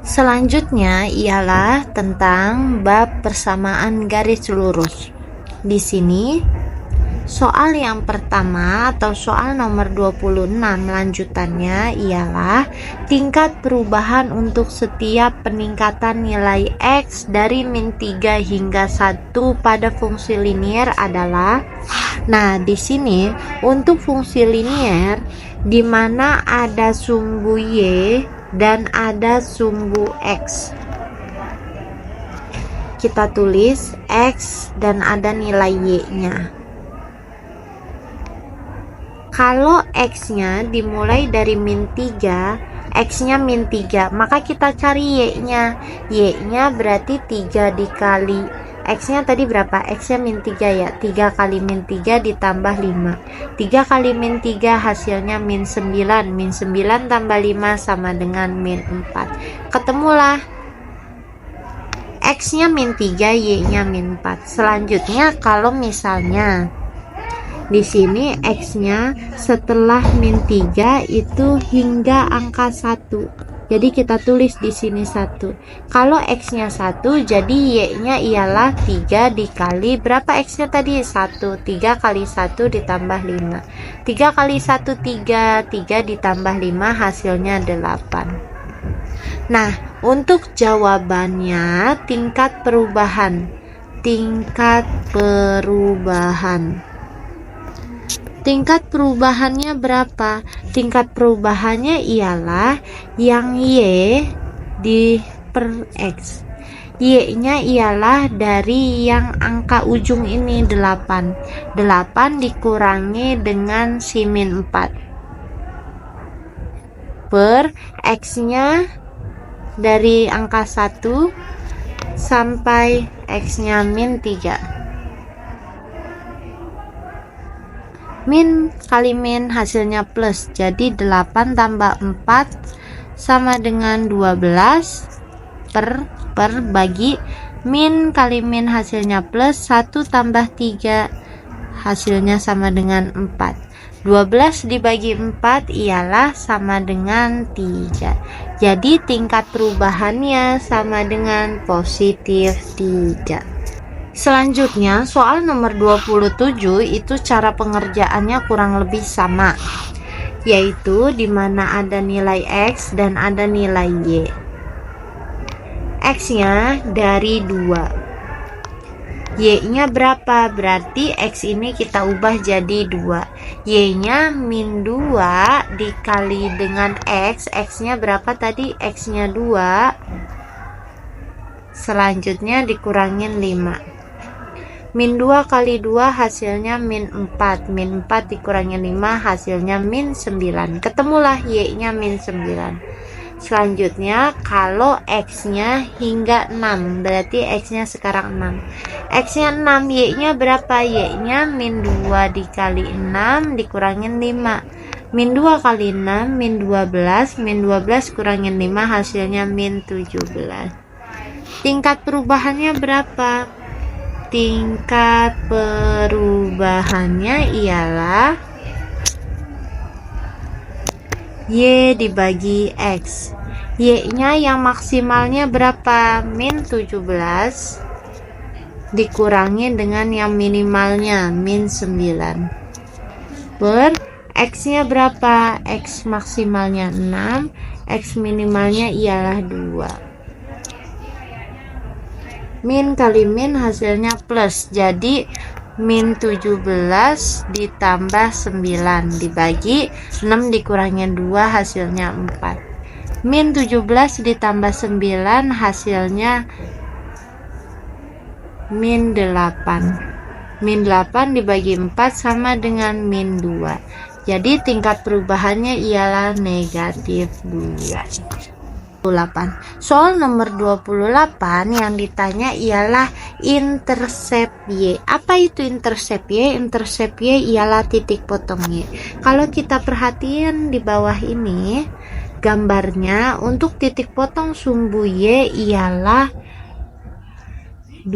Selanjutnya ialah tentang bab persamaan garis lurus. Di sini soal yang pertama atau soal nomor 26 lanjutannya ialah tingkat perubahan untuk setiap peningkatan nilai X dari min 3 hingga 1 pada fungsi linier adalah. Nah, di sini untuk fungsi linier di mana ada sumbu Y dan ada sumbu X. Kita tulis X dan ada nilai Y-nya. Kalau X-nya dimulai dari min 3, X-nya min 3, maka kita cari Y-nya. Y-nya berarti 3 dikali X-nya tadi berapa? X-nya min 3 ya. 3 kali min 3 ditambah 5. 3 kali min 3 hasilnya min 9. Min 9 tambah 5 sama dengan min 4. Ketemulah X-nya min 3, Y-nya min 4. Selanjutnya kalau misalnya di sini X-nya setelah min 3 itu hingga angka 1. Jadi kita tulis di sini 1. Kalau X-nya 1, jadi Y-nya ialah 3 dikali berapa X-nya tadi? 1. 3 kali 1 ditambah 5. 3 kali 1 3, 3 ditambah 5 hasilnya 8. Nah, untuk jawabannya tingkat perubahan. Tingkat perubahannya berapa? Tingkat perubahannya ialah yang Y di per X. Y-nya ialah dari yang angka ujung ini 8. 8 dikurangi dengan si min 4. Per X-nya dari angka 1 sampai X-nya min 3. Min kali min hasilnya plus, jadi 8 tambah 4 sama dengan 12 per bagi min kali min hasilnya plus 1 tambah 3 hasilnya sama dengan 4. 12 dibagi 4 ialah sama dengan 3. Jadi tingkat perubahannya sama dengan positif 3. Selanjutnya soal nomor 27 itu cara pengerjaannya kurang lebih sama, yaitu dimana ada nilai X dan ada nilai Y. X nya dari 2, Y nya berapa? Berarti X ini kita ubah jadi 2. Y nya min 2 dikali dengan X. X nya berapa tadi? X nya 2. Selanjutnya dikurangin 5. Min 2 kali 2 hasilnya min 4. Min 4 dikurangi 5 hasilnya min 9. Ketemulah Y-nya min 9. Selanjutnya kalau X-nya hingga 6, berarti X-nya sekarang 6. X-nya 6, Y-nya berapa? Y-nya min 2 dikali 6 dikurangin 5. Min 2 kali 6 min 12. Min 12 kurangin 5 hasilnya min 17. Tingkat perubahannya berapa? Tingkat perubahannya ialah Y dibagi X. Y-nya yang maksimalnya berapa? Min 17 dikurangi dengan yang minimalnya min 9 per X-nya berapa? X maksimalnya 6, X minimalnya ialah 2. Min kali min hasilnya plus, jadi min 17 ditambah 9 dibagi 6 dikurangi 2 hasilnya 4. Min 17 ditambah 9 hasilnya min 8. Min 8 dibagi 4 sama dengan min 2. Jadi tingkat perubahannya ialah negatif 2. Soal nomor 28 yang ditanya ialah intercept Y. Apa itu intercept Y? Intercept Y ialah titik potong Y. Kalau kita perhatian di bawah ini gambarnya, untuk titik potong sumbu Y ialah 2.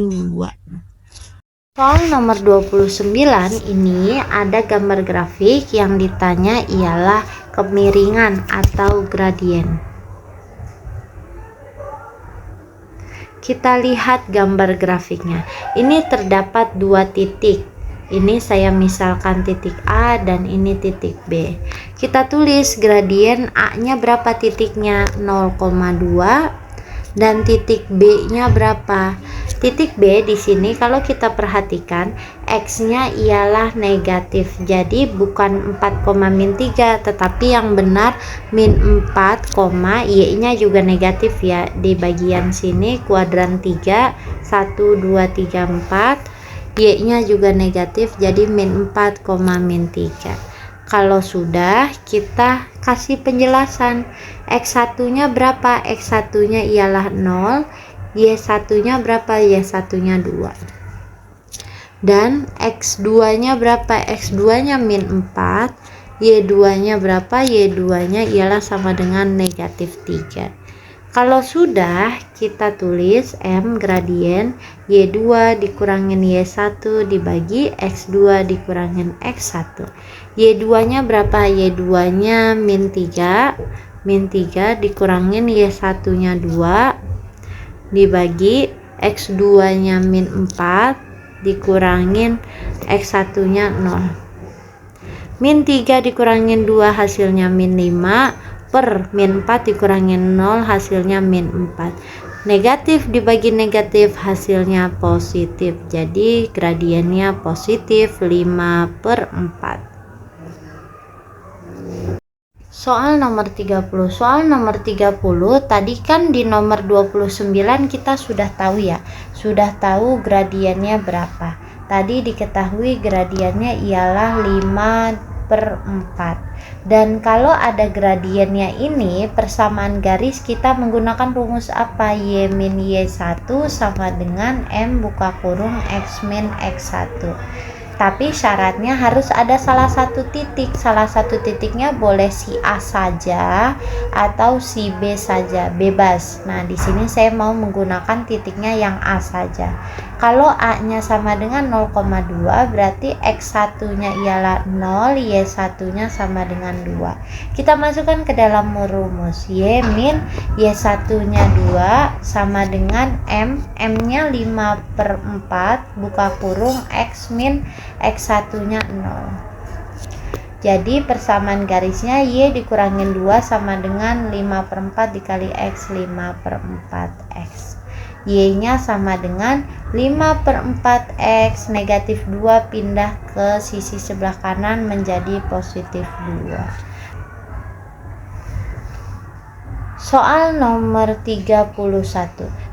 Soal nomor 29 ini ada gambar grafik yang ditanya ialah kemiringan atau gradien. kita lihat gambar grafiknya. Ini terdapat dua titik. Ini saya misalkan titik A dan ini titik B. Kita tulis gradien A-nya berapa titiknya? 0,2 dan titik B-nya berapa? Titik B di sini kalau kita perhatikan X-nya ialah negatif. Jadi bukan 4, min 3, tetapi yang benar min 4, Y-nya juga negatif ya. Di bagian sini kuadran 3, 1, 2, 3, 4. Y-nya juga negatif, jadi min 4, min 3. Kalau sudah, kita kasih penjelasan. X1 nya berapa? X1 nya ialah 0, Y1 nya berapa? Y1 nya 2. Dan X2 nya berapa? X2 nya min 4, Y2 nya berapa? Y2 nya ialah sama dengan negatif 3. Kalau sudah, kita tulis M gradien Y2 dikurangin Y1 dibagi X2 dikurangin X1. Y2 nya berapa? Y2 nya min 3 dikurangin Y1 nya 2 dibagi X2 nya min 4 dikurangin X1 nya 0. Min 3 dikurangin 2 hasilnya min 5 per min 4 dikurangin 0 hasilnya min 4. Negatif dibagi negatif hasilnya positif. Jadi gradiennya positif 5/4. Soal nomor 30. Soal nomor 30 tadi kan di nomor 29 kita sudah tahu ya. Sudah tahu gradiennya berapa. Tadi diketahui gradiennya ialah 5/4. Dan kalau ada gradiennya ini, persamaan garis kita menggunakan rumus apa? Y min Y1 sama dengan M buka kurung X min X1. Tapi syaratnya harus ada salah satu titik. Salah satu titiknya boleh si A saja atau si B saja, bebas. Nah, di sini saya mau menggunakan titiknya yang A saja. Kalau A-nya sama dengan 0,2 berarti X1-nya ialah 0, Y1-nya sama dengan 2. Kita masukkan ke dalam rumus. Y min Y1-nya 2 sama dengan M. M-nya 5/4 buka kurung X min X1-nya 0. Jadi persamaan garisnya Y dikurangin 2 sama dengan 5/4 dikali X 5/4X. Y-nya sama dengan 5/4X, negatif 2 pindah ke sisi sebelah kanan menjadi positif 2. Soal nomor 31.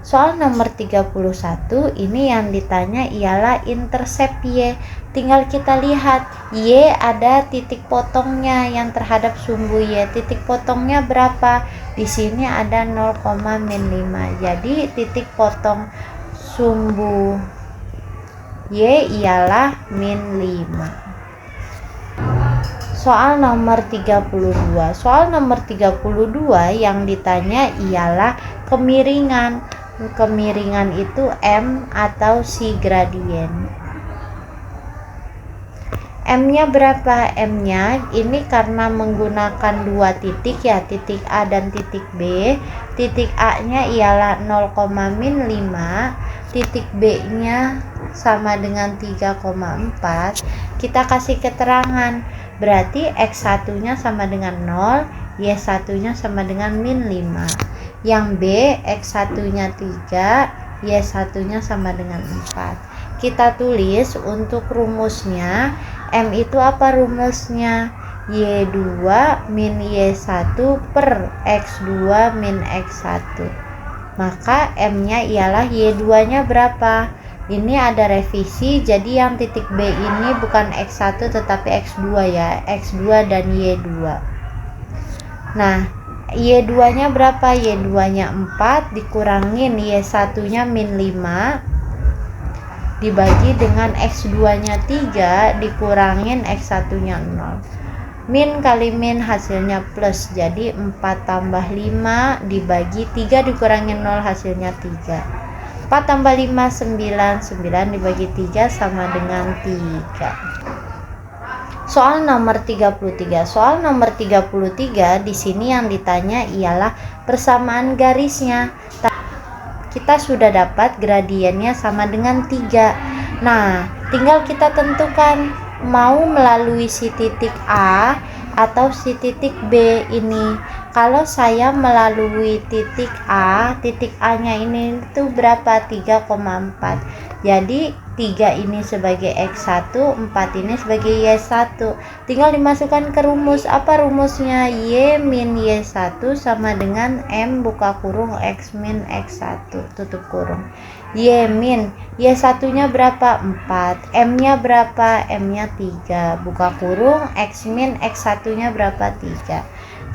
Soal nomor 31 ini yang ditanya ialah intercept Y. Tinggal kita lihat Y ada titik potongnya yang terhadap sumbu Y. Titik potongnya berapa? Di sini ada 0, min 5. Jadi titik potong sumbu Y ialah min 5. Soal nomor 32. Soal nomor 32 yang ditanya ialah kemiringan. Kemiringan itu M atau si gradien. M-nya berapa? M-nya ini karena menggunakan dua titik ya, titik A dan titik B. Titik A-nya ialah 0, min 5. Titik B-nya sama dengan 3,4. Kita kasih keterangan. Berarti X1-nya sama dengan 0, Y1-nya sama dengan min 5. Yang B, X1-nya 3, Y1-nya sama dengan 4. Kita tulis untuk rumusnya, M itu apa rumusnya? Y2 min Y1 per X2 min X1. Maka M-nya ialah Y2-nya berapa? Ini ada revisi, jadi yang titik B ini bukan X1 tetapi X2 ya, X2 dan Y2. Nah, Y2-nya berapa? Y2-nya 4 dikurangin Y1-nya min 5 dibagi dengan X2-nya 3 dikurangin X1-nya 0. Min kali min hasilnya plus, jadi 4 tambah 5 dibagi 3 dikurangin 0 hasilnya 3. 4 tambah 5 9, 9 dibagi 3 sama dengan 3. Soal nomor 33. Soal nomor 33 di sini yang ditanya ialah persamaan garisnya. kita sudah dapat gradiennya sama dengan 3. Nah, tinggal kita tentukan mau melalui si titik A atau si titik B ini. Kalau saya melalui titik A nya ini itu berapa? 3,4. Jadi 3 ini sebagai X1, 4 ini sebagai Y1. Tinggal dimasukkan ke rumus. Apa rumusnya? Y min Y1 sama dengan M buka kurung X min X1 tutup kurung. Y min Y1 nya berapa? 4. M nya berapa? M nya 3 buka kurung X min X1 nya berapa? 3.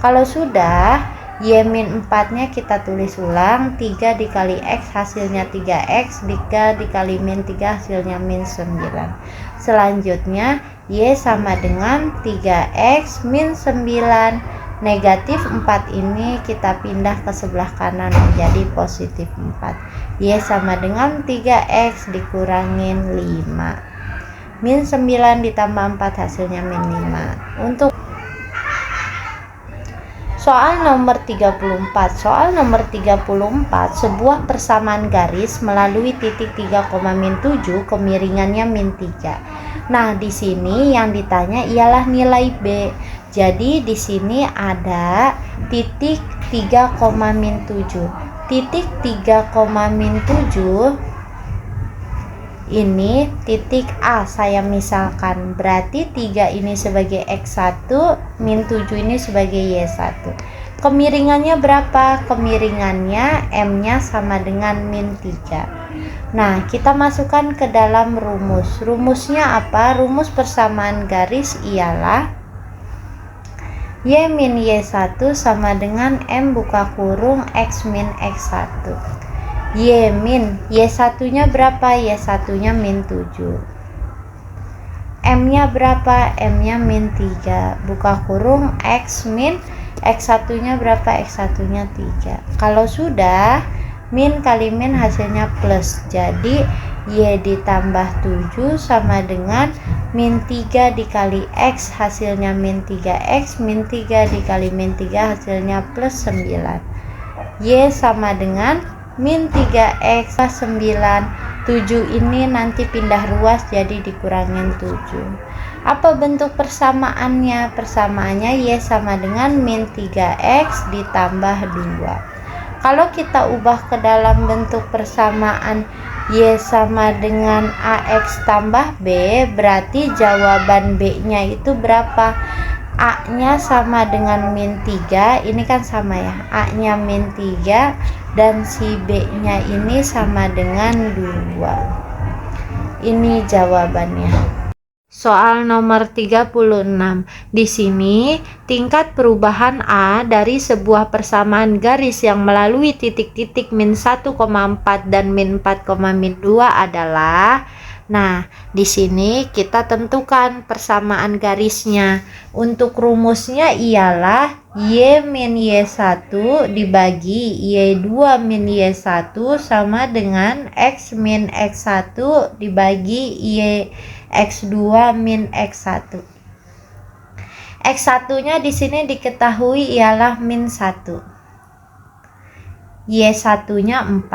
Kalau sudah, Y min 4 nya kita tulis ulang. 3 dikali X hasilnya 3X, 3 dikali min 3 hasilnya min 9. Selanjutnya Y sama dengan 3X min 9. Negatif 4 ini kita pindah ke sebelah kanan menjadi positif 4. Y sama dengan 3X dikurangin 5. Min 9 ditambah 4 hasilnya min 5. Untuk soal nomor 34. Soal nomor 34, sebuah persamaan garis melalui titik 3,7 kemiringannya min 3. Nah, di sini yang ditanya ialah nilai B. Jadi di sini ada titik 3,7. Titik 3,7 ini titik A saya misalkan, berarti 3 ini sebagai X1, min 7 ini sebagai Y1. Kemiringannya berapa? Kemiringannya M nya sama dengan min 3. Nah, kita masukkan ke dalam rumus. Rumusnya apa? Rumus persamaan garis ialah Y min Y1 sama dengan M buka kurung X min X1. Y min Y1 nya berapa? Y1 nya min 7. M nya berapa? M nya min 3 buka kurung X min X1 nya berapa? X1 nya 3. Kalau sudah, min kali min hasilnya plus. Jadi Y ditambah 7 sama dengan min 3 dikali X hasilnya min 3X, min 3 dikali min 3 hasilnya plus 9. Y sama dengan min 3X plus 9. 7 ini nanti pindah ruas jadi dikurangin 7. Apa bentuk persamaannya? Persamaannya Y sama dengan min 3X ditambah 2. Kalau kita ubah ke dalam bentuk persamaan Y sama dengan AX tambah B, berarti jawaban B nya itu berapa? A nya sama dengan min 3, ini kan sama ya, A nya min 3 dan si B nya ini sama dengan 2. Ini jawabannya. Soal nomor 36. Di sini tingkat perubahan A dari sebuah persamaan garis yang melalui titik-titik min 1,4 dan min 4,2 adalah. Nah, di sini kita tentukan persamaan garisnya. Untuk rumusnya ialah Y min Y1 dibagi Y2 min Y1 sama dengan X min X1 dibagi Y X2 min X1. X1 nya di sini diketahui ialah min 1. Y1 nya 4.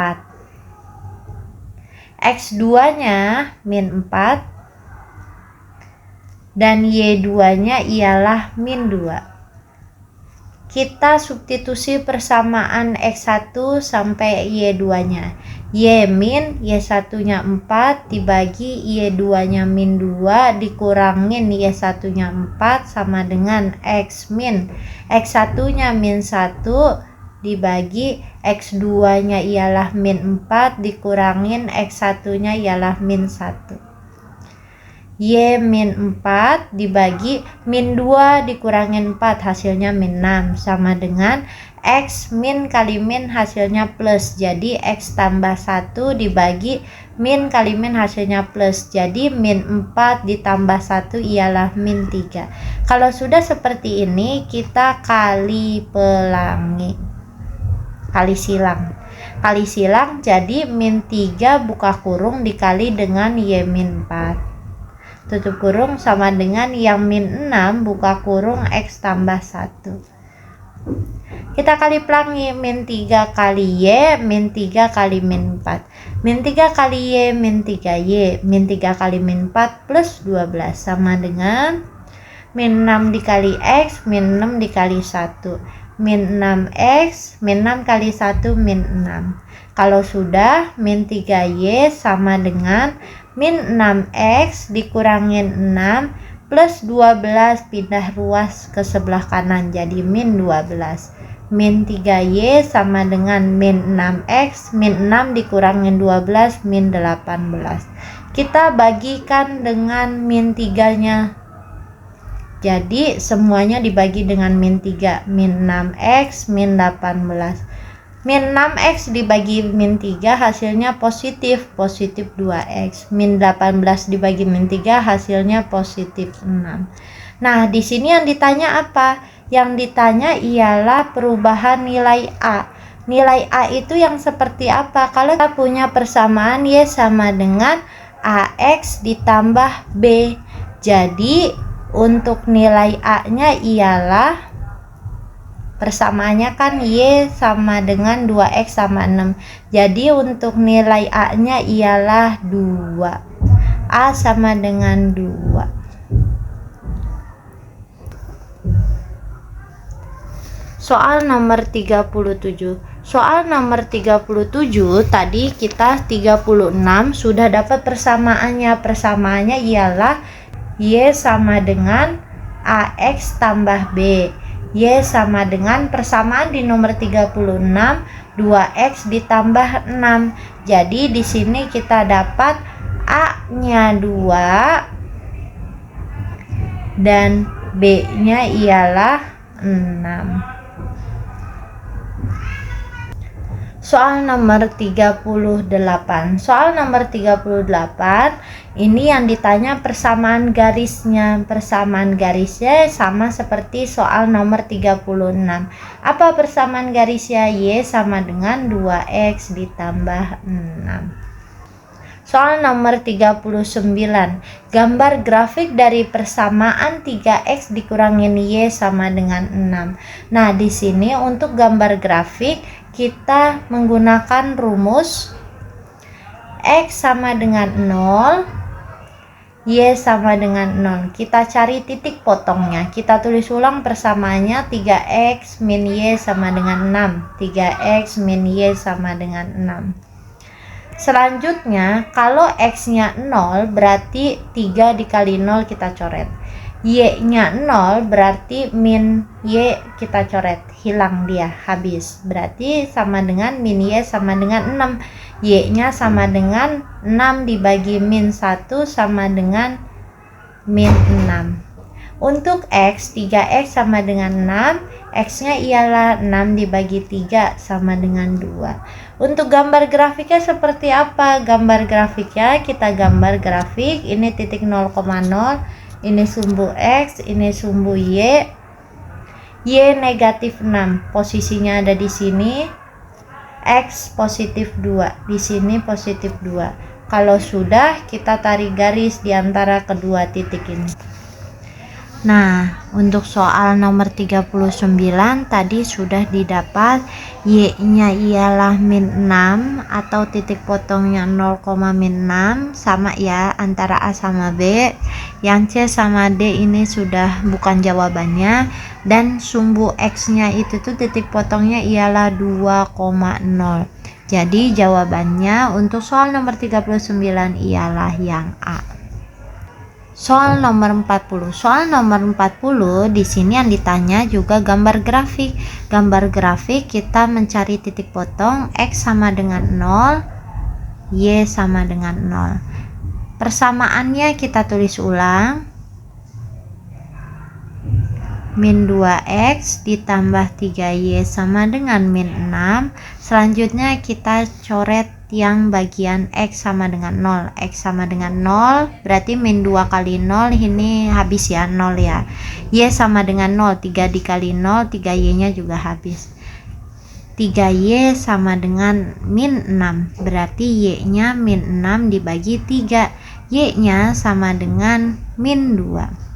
X2 nya min 4 dan Y2 nya ialah min 2. Kita substitusi persamaan X1 sampai Y2 nya. Y min Y1 nya 4 dibagi Y2 nya min 2 dikurangin Y1 nya 4 sama dengan X min X1 nya min 1 dibagi X2 nya ialah min 4 dikurangin X1 nya ialah min 1. Y min 4 dibagi min 2 dikurangin 4 hasilnya min 6 sama dengan X min kali min hasilnya plus, jadi X tambah 1 dibagi min kali min hasilnya plus, jadi min 4 ditambah 1 ialah min 3. Kalau sudah seperti ini kita kali pelangi, kali silang jadi min 3 buka kurung dikali dengan Y min 4 tutup kurung sama dengan yang min 6 buka kurung X tambah 1. Kita kali pelangi, min 3 kali Y, min 3 kali min 4. Min 3 kali Y, min 3Y, min 3 kali min 4 plus 12 sama dengan min 6 dikali X, min 6 dikali 1. Min 6X, min 6 kali 1, min 6. Kalau sudah, min 3Y sama dengan min 6X dikurangin 6 plus 12, pindah ruas ke sebelah kanan jadi min 12. Min 3Y sama dengan min 6X, min 6 dikurangin 12, min 18. Kita bagikan dengan min 3-nya. Jadi semuanya dibagi dengan min 3, min 6X, min 18. Min 6X dibagi min 3 hasilnya positif 2X. Min 18 dibagi min 3 hasilnya positif 6. Nah, di sini yang ditanya apa? Yang ditanya ialah perubahan nilai A. Nilai A itu yang seperti apa? Kalau kita punya persamaan Y sama dengan AX ditambah B. Jadi, untuk nilai A-nya ialah persamaannya kan Y sama dengan 2X sama 6. Jadi, untuk nilai A-nya ialah 2. A sama dengan 2. Soal nomor 37. Soal nomor 37 tadi kita 36 sudah dapat persamaannya. Persamaannya ialah Y sama dengan AX tambah B. Y sama dengan persamaan di nomor 36 2X ditambah 6. Jadi di sini kita dapat A-nya 2 dan B-nya ialah 6. Soal nomor 38. Soal nomor 38 ini yang ditanya persamaan garisnya. Persamaan garisnya sama seperti soal nomor 36. Apa persamaan garisnya? Y sama dengan 2X ditambah 6. Soal nomor 39. Gambar grafik dari persamaan 3X dikurangin Y sama dengan 6. Nah, di sini untuk gambar grafik kita menggunakan rumus X sama dengan 0, Y sama dengan 0. Kita cari titik potongnya. Kita tulis ulang persamaannya 3X min Y sama dengan 6. 3X min Y sama dengan 6. Selanjutnya, kalau X-nya 0 berarti 3 dikali 0 kita coret. Y-nya 0 berarti min Y kita coret. Hilang dia, habis. Berarti sama dengan min Y sama dengan 6. Y-nya sama dengan 6 dibagi min 1 sama dengan min 6. Untuk X, 3X sama dengan 6. X-nya ialah 6 dibagi 3 sama dengan 2. Untuk gambar grafiknya seperti apa? Gambar grafiknya kita gambar grafik. Ini titik 0,0. Ini sumbu X, ini sumbu Y. Y negatif 6. Posisinya ada di sini. X positif 2. Di sini positif 2. Kalau sudah, kita tarik garis di antara kedua titik ini. Nah, untuk soal nomor 39 tadi sudah didapat Y-nya ialah min 6 atau titik potongnya 0,6 sama ya antara A sama B. Yang C sama D ini sudah bukan jawabannya, dan sumbu X-nya itu tuh titik potongnya ialah 2,0. Jadi jawabannya untuk soal nomor 39 ialah yang A. Soal nomor 40. Soal nomor 40 di sini yang ditanya juga gambar grafik. Gambar grafik kita mencari titik potong X sama dengan 0, Y sama dengan 0. Persamaannya kita tulis ulang. Min 2X ditambah 3Y sama dengan min 6. Selanjutnya kita coret yang bagian X sama dengan 0. X sama dengan 0 berarti min 2 kali 0 ini habis ya, 0 ya. Y sama dengan 0, 3 dikali 0, 3Y nya juga habis. 3Y sama dengan min 6 berarti Y nya min 6 dibagi 3. Y nya sama dengan min 2.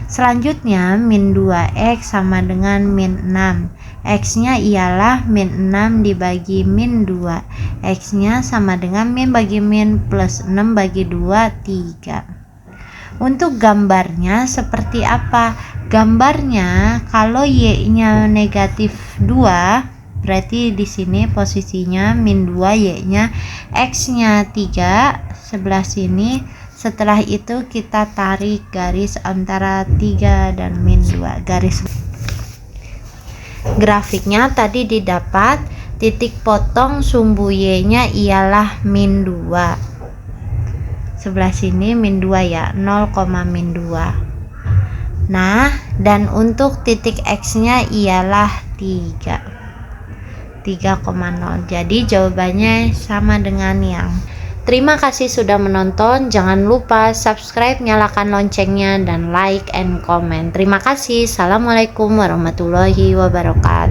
Selanjutnya min 2X sama dengan min 6. X-nya ialah min 6 dibagi min 2. X-nya sama dengan min bagi min plus 6 bagi 2, 3. Untuk gambarnya seperti apa? Gambarnya kalau Y-nya negatif 2, berarti di sini posisinya min 2, Y-nya, X-nya 3 sebelah sini. Setelah itu kita tarik garis antara 3 dan min 2, garis. Grafiknya tadi didapat titik potong sumbu Y-nya ialah min 2. Sebelah sini min 2 ya, 0, min 2. Nah, dan untuk titik X-nya ialah 3,0. Jadi jawabannya sama dengan yang. Terima kasih sudah menonton. Jangan lupa subscribe, nyalakan loncengnya, dan like and comment. Terima kasih. Assalamualaikum warahmatullahi wabarakatuh.